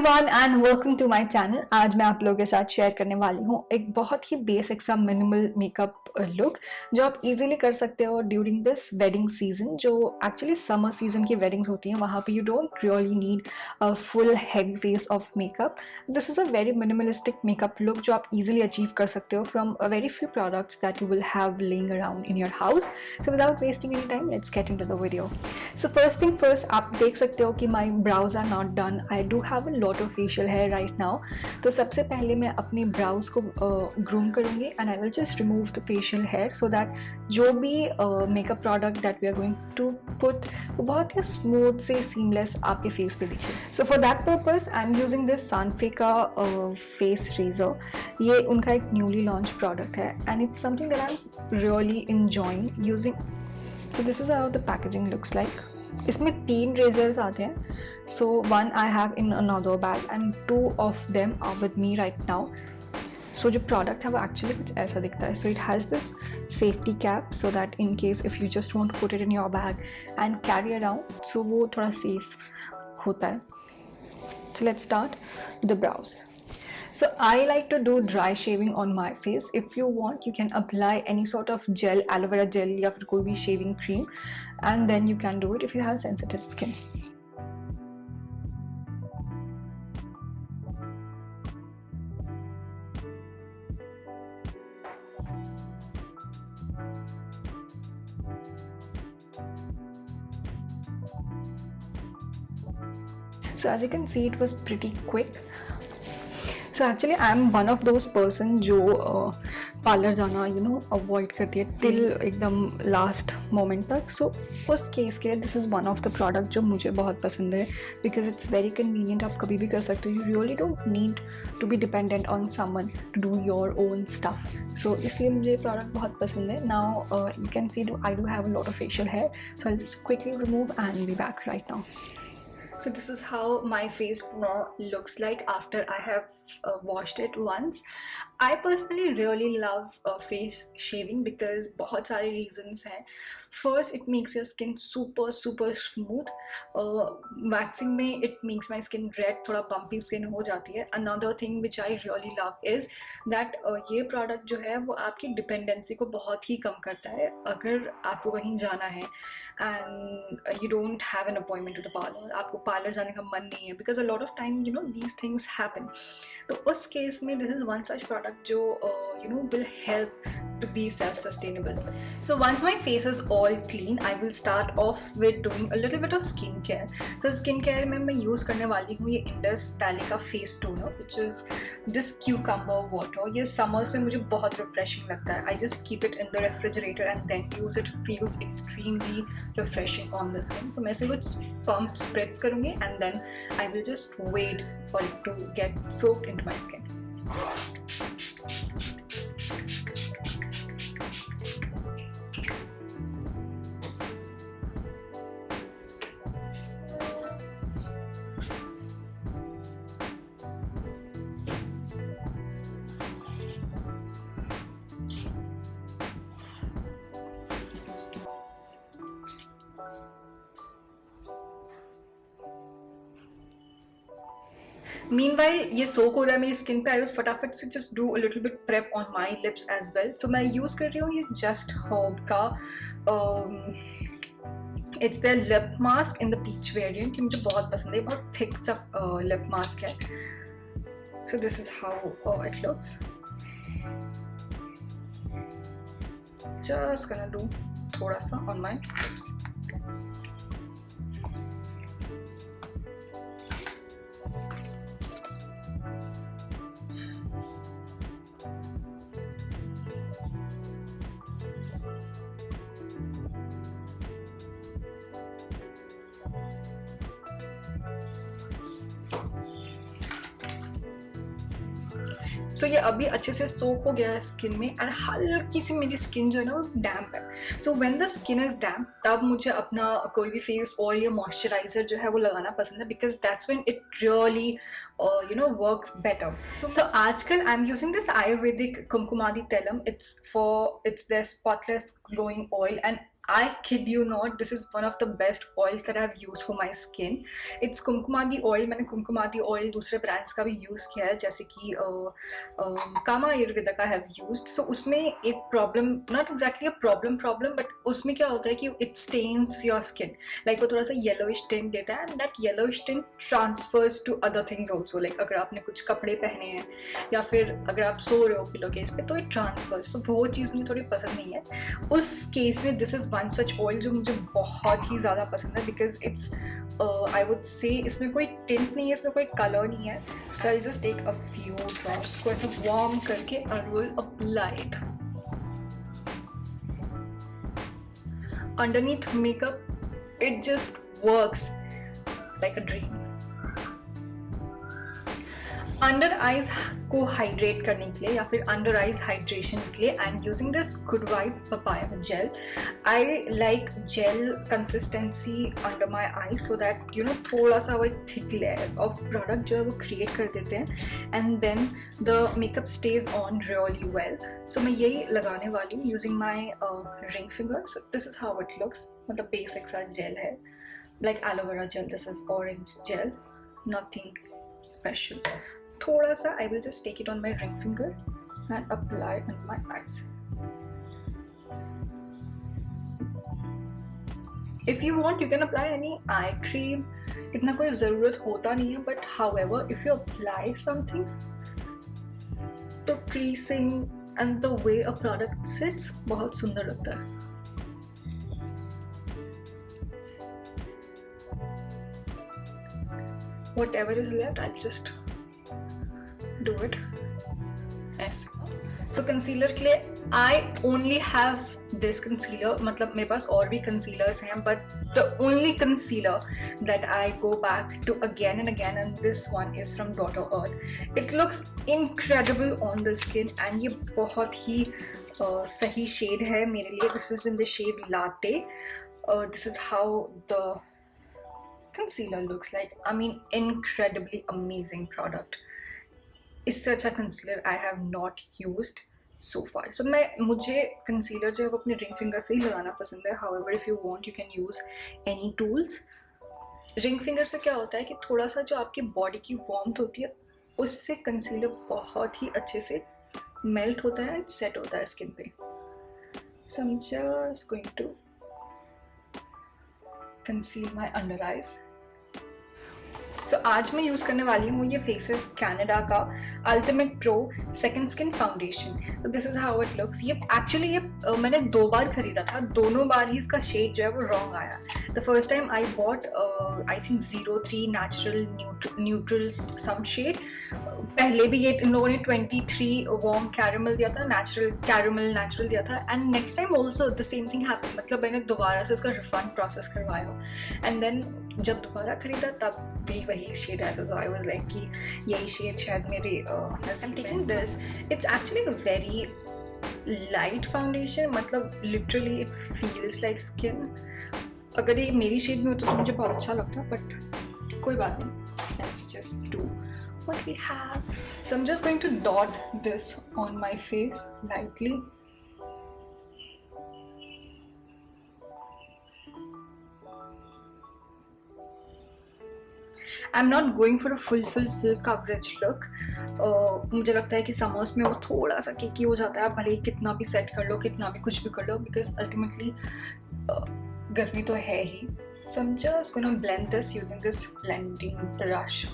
Everyone and welcome to my channel. आज मैं आप लोगों के साथ शेयर करने वाली हूँ एक बहुत ही बेसिक सा मिनिमल मेकअप लुक जो आप इजीली कर सकते हो ड्यूरिंग दिस वेडिंग सीजन। जो एक्चुअली समर सीजन की वेडिंग्स होती हैं वहाँ पे you don't really need a full heavy face of makeup. This is a very minimalistic makeup look जो आप इजीली अचीव कर सकते हो from a very few products that you will have laying around in your house. So without wasting any time let's get into the video. So first thing first, आप देख सकते हो कि my brows are not done. I do have a lot of facial hair right now. तो सबसे पहले मैं अपनी ब्राउज को ग्रूम करूँगी and I will just remove the facial hair so that जो भी makeup product that we are going to put वो बहुत ही स्मूथ से सीमलेस आपके फेस पे दिखे। So for that purpose I am using this Sanfe का फेस रेजर। ये उनका एक न्यूली लॉन्च प्रोडक्ट है and it's something that I am really enjoying using. So this is how the packaging looks like. इसमें 3 razor's आते हैं. So one I have in another bag and 2 of them are with me right now. So जो product है वो actually कुछ ऐसा दिखता है. So it has this safety cap so that in case if you just want to put it in your bag and carry around, so वो थोड़ा safe होता है. So let's start with the brows. So I like to do dry shaving on my face. If you want, you can apply any sort of gel, aloe vera gel या फिर कोई भी shaving cream, and then you can do it if you have sensitive skin. So as you can see, it was pretty quick. So actually I am one of those person जो parlour जाना avoid करती है till एकदम last moment तक. सो उस case के लिए this is one of the product जो मुझे बहुत पसंद है बिकॉज इट्स वेरी कन्वीनियंट. आप कभी भी कर सकते हो. You really don't need to be dependent on someone to do your own stuff. So इसलिए मुझे ये प्रोडक्ट बहुत पसंद है. Now you can see I do have a lot of facial hair, so I just quickly remove and be back right now. So this is how my face now looks like after I have washed it once. I personally really love face shaving because बहुत सारे reasons हैं. First, it makes your skin super smooth. Waxing में it makes my skin red, थोड़ा bumpy skin हो जाती है. Another thing which I really love is that ये product जो है वो आपकी dependency को बहुत ही कम करता है. अगर आपको कहीं जाना है and you don't have an appointment to the parlor, आपको पार्लर जाने का मन नहीं है because a lot of time these things happen. तो उस केस में this is one such product जो will help to be self-sustainable. So once my face is all clean, I will start off with doing a little bit of skincare. So skincare में मैं use करने वाली हूँ ये Indus valley का face toner which is this cucumber water. ये summers में मुझे बहुत refreshing लगता है. I just keep it in the refrigerator and then use it. It feels extremely refreshing on the skin. So मैं इसे कुछ pump spritz करूँगी and then I will just wait for it to get soaked into my skin. Meanwhile ये सोक हो रहा है मेरी skin पे. आई विल फटाफट से just do a little bit prep on my lips as well. So मैं यूज़ कर रही हूँ ये जस्ट हर्ब का it's the lip mask in the peach variant. कि मुझे बहुत पसंद है. बहुत थिक सा लिप मास्क है. सो this is how it looks. Just gonna do थोड़ा सा ऑन माई लिप्स. सो ये अभी अच्छे से सोक हो गया है स्किन में एंड हल्की सी मेरी स्किन जो है ना वो डैम्प है. So when the skin is damp तब मुझे अपना कोई भी फेस ऑयल या मॉइस्चराइजर जो है वो लगाना पसंद है because that's when it really works better. So आजकल I am using this Ayurvedic Kumkumadi tailam. It's the spotless glowing oil and I kid you not, this is one of the best oils that I have used for my skin. It's Kumkumadi oil. मैंने Kumkumadi oil दूसरे brands का भी use किया है, जैसे कि कामा आयुर्वेदा का have used. So उसमें एक problem, not exactly a problem, but उसमें क्या होता है कि it stains your skin. Like वो थोड़ा सा yellowish tint देता है, and that yellowish tint transfers to other things also. Like अगर आपने कुछ कपड़े पहने हैं या फिर अगर आप सो रहे हो पिलो केस पे, तो it transfers. तो वो चीज़ मुझे थोड़ी पसंद नहीं है. उस केस में this is one such oil जो मुझे बहुत ही ज़्यादा पसंद है, because it's I would say इसमें कोई टिंट नहीं है, इसमें कोई कलर नहीं है. So I just take a few drops को ऐसा वार्म करके I will apply it underneath makeup. It just works like a dream. Under eyes को हाइड्रेट करने के लिए या फिर अंडर आइज हाइड्रेशन के लिए I am using this good vibe papaya gel. I like gel consistency under my eyes so that you know थोड़ा सा वो एक थिक लेयर ऑफ प्रोडक्ट जो है वो क्रिएट कर देते हैं, and then the makeup stage on really well. So मैं यही लगाने वाली हूँ using my ring finger. So this is how it looks. मतलब बेसिक सा जेल है, like aloe vera gel. This is orange gel, nothing special. थोड़ा सा I will just take it on my ring finger and apply on my eyes. If you want, you can apply any eye cream. इतना कोई ज़रूरत होता नहीं है, but however, if you apply something, तो creasing and the way a product sits बहुत सुंदर लगता है. Whatever is left, I'll just do it. Yes. So concealer के लिए I only have this concealer. मतलब मेरे पास और भी concealers हैं, but the only concealer that I go back to again and again, and this one is from Daughter Earth. It looks incredible on the skin, and ये बहुत ही सही shade है मेरे लिए. This is in the shade Latte. This is how the concealer looks like. I mean, incredibly amazing product. इससे अच्छा concealer I have not used so far. So मुझे concealer जो है वो अपने रिंग फिंगर से ही लगाना पसंद है. However if you want you can use any tools. Ring finger से क्या होता है कि थोड़ा सा जो आपकी बॉडी की वार्मथ होती है उससे कंसीलर बहुत ही अच्छे से मेल्ट होता है एंड सेट होता है स्किन पे. So I am just going to conceal my under eyes. So आज मैं यूज़ करने वाली हूँ ये फेसेस कैनेडा का ultimate pro second skin foundation. तो this is how it looks. ये एक्चुअली ये मैंने 2 बार खरीदा था. दोनों बार ही इसका शेड जो है वो रॉन्ग आया. The first time I bought I think 03 natural neutral some shade. पहले भी ये इन लोगों ने 23 वार्म कैरेमल दिया था, नेचुरल कैरेमल नेचुरल दिया था, and next time also the same thing happen. मतलब मैंने दोबारा से उसका रिफंड प्रोसेस करवाया, एंड देन जब दोबारा खरीदा तब भी वही शेड आया था. तो आई वाज लाइक कि यही शेड शायद मेरे taking this. It's actually a very light foundation. मतलब literally it feels like skin. अगर ये मेरी शेड में होता तो मुझे बहुत अच्छा लगता, बट कोई बात नहीं. Let's just do what we have. So I'm just going to dot this on my face lightly. I'm not going for a full coverage look. मुझे लगता है कि समर्स में वो थोड़ा सा केकी हो जाता है, भले ही कितना भी सेट कर लो, कितना भी कुछ भी कर लो, because ultimately गर्मी तो है ही. So I'm just gonna blend this using this blending brush.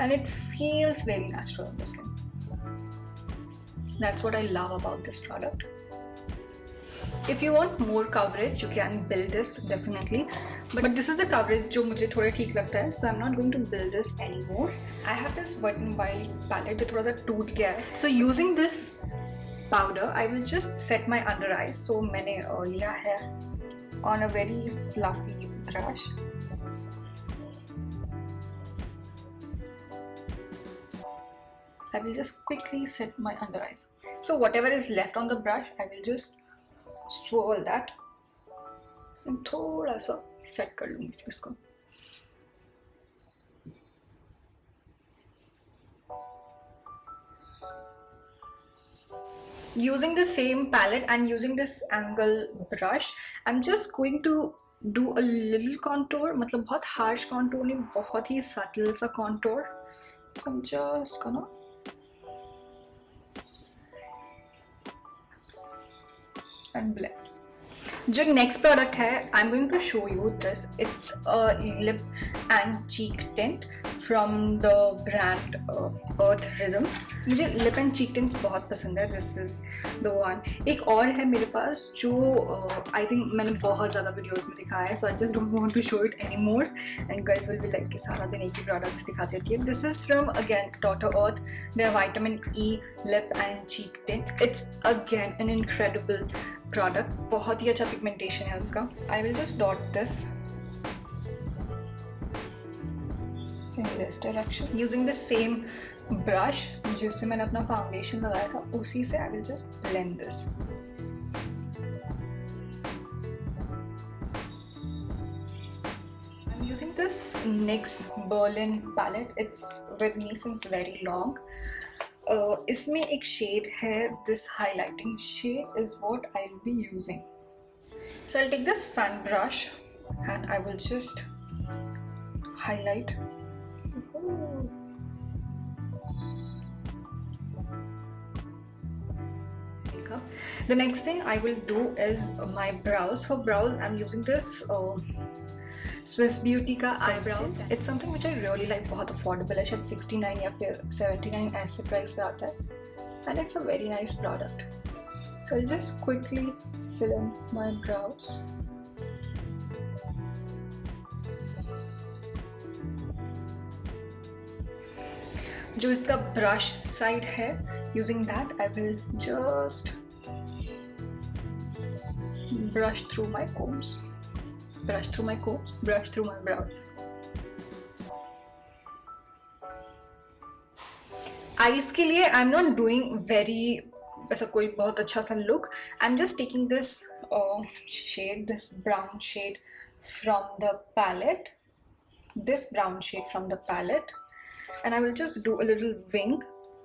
And it feels very natural on the skin. That's what I love about this product. If you want more coverage, you can build this definitely. But this is the coverage जो मुझे थोड़ा ठीक लगता है. So I'm not going to build this anymore. I have this Wet n Wild palette जो थोड़ा सा टूट गया है. So using this powder, I will just set my under eyes. So मैंने लिया है on a very fluffy brush. I will just quickly set my under eyes. So whatever is left on the brush, I will just swirl that and थोड़ा सा set कर लूँगी face को. Using the same palette and using this angle brush, I'm just going to do a little contour, मतलब बहुत harsh contour नहीं, बहुत ही subtle सा contour. So I'm just gonna and blend. जो next product है, I'm going to show you this. It's a lip and cheek tint from the brand Earth Rhythm. मुझे lip and cheek tints बहुत पसंद है. This is the one. एक और है मेरे पास जो I think मैंने बहुत ज़्यादा वीडियोस में दिखाया है. So I just don't want to show it anymore. And you guys will be like कि सारा दिन एक ही products दिखाती रहती है. This is from again Dr. Earth. Their vitamin E lip and cheek tint. It's again an incredible product. बहुत ही अच्छा pigmentation है उसका. I will just dot this in this direction using the same brush जिससे मैंने अपना foundation लगाया था, उसी से I will just blend this. I'm using this NYX Berlin palette. It's with me since very long. इसमें एक shade है, this highlighting shade is what I'll be using. So I'll take this fan brush and I will just highlight. The next thing I will do is my brows. For brows, I'm using this Swiss Beauty का eyebrow. It's something which I really like. बहुत affordable है, शायद 69 या फिर 79 ऐसे price पे आता है. And it's a very nice product. So I'll just quickly fill in my brows. जो इसका brush side है, using that I will just brush through my combs. Brush through my combs, brush through my brows. Eyes के लिए I'm not doing very ऐसा कोई बहुत अच्छा सा look. I'm just taking this shade, this brown shade from the palette. This brown shade from the palette. And I will just do a little wing.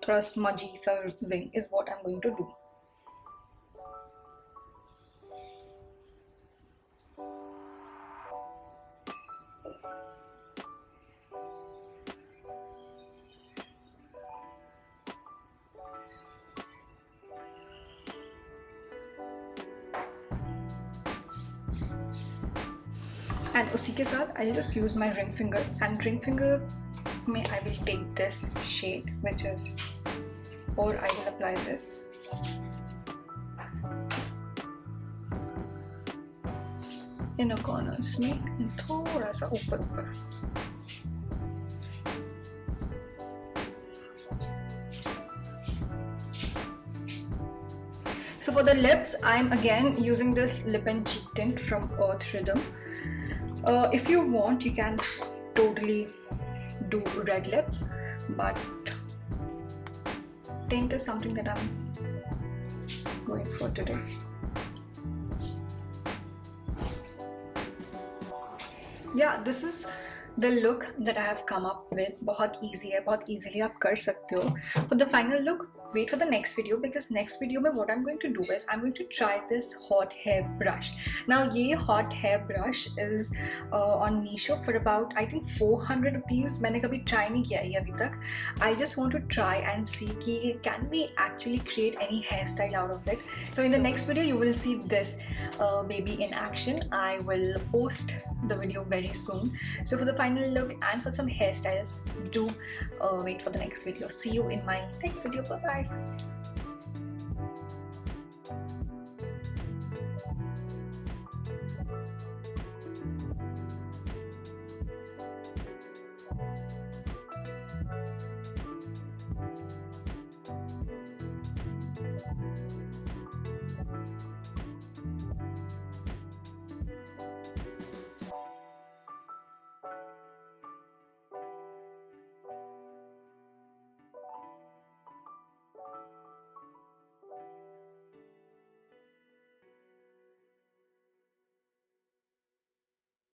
थोड़ा smudgy सा wing is what I'm going to do. And उसी के साथ I'll just use my ring finger, and ring finger में I will take this shade which is, or I will apply this. Inner corners में थोड़ा सा ऊपर ऊपर. So for the lips, I'm again using this lip and cheek tint from Earth Rhythm. If you want, you can totally do red lips, but tint is something that I'm going for today. Yeah, this is the look that I have come up with. बहुत easy है, बहुत easily आप कर सकते हो. For the final look, wait for the next video, because next video में what I'm going to do is I'm going to try this hot hair brush. Now ये hot hair brush is on Meesho for about I think 400 rupees. मैंने कभी try नहीं किया ये अभी तक. I just want to try and see कि can we actually create any hairstyle out of it. So in the next video you will see this baby in action. I will post the video very soon. So for the final look and for some hairstyles, do wait for the next video. See you in my next video. Bye bye.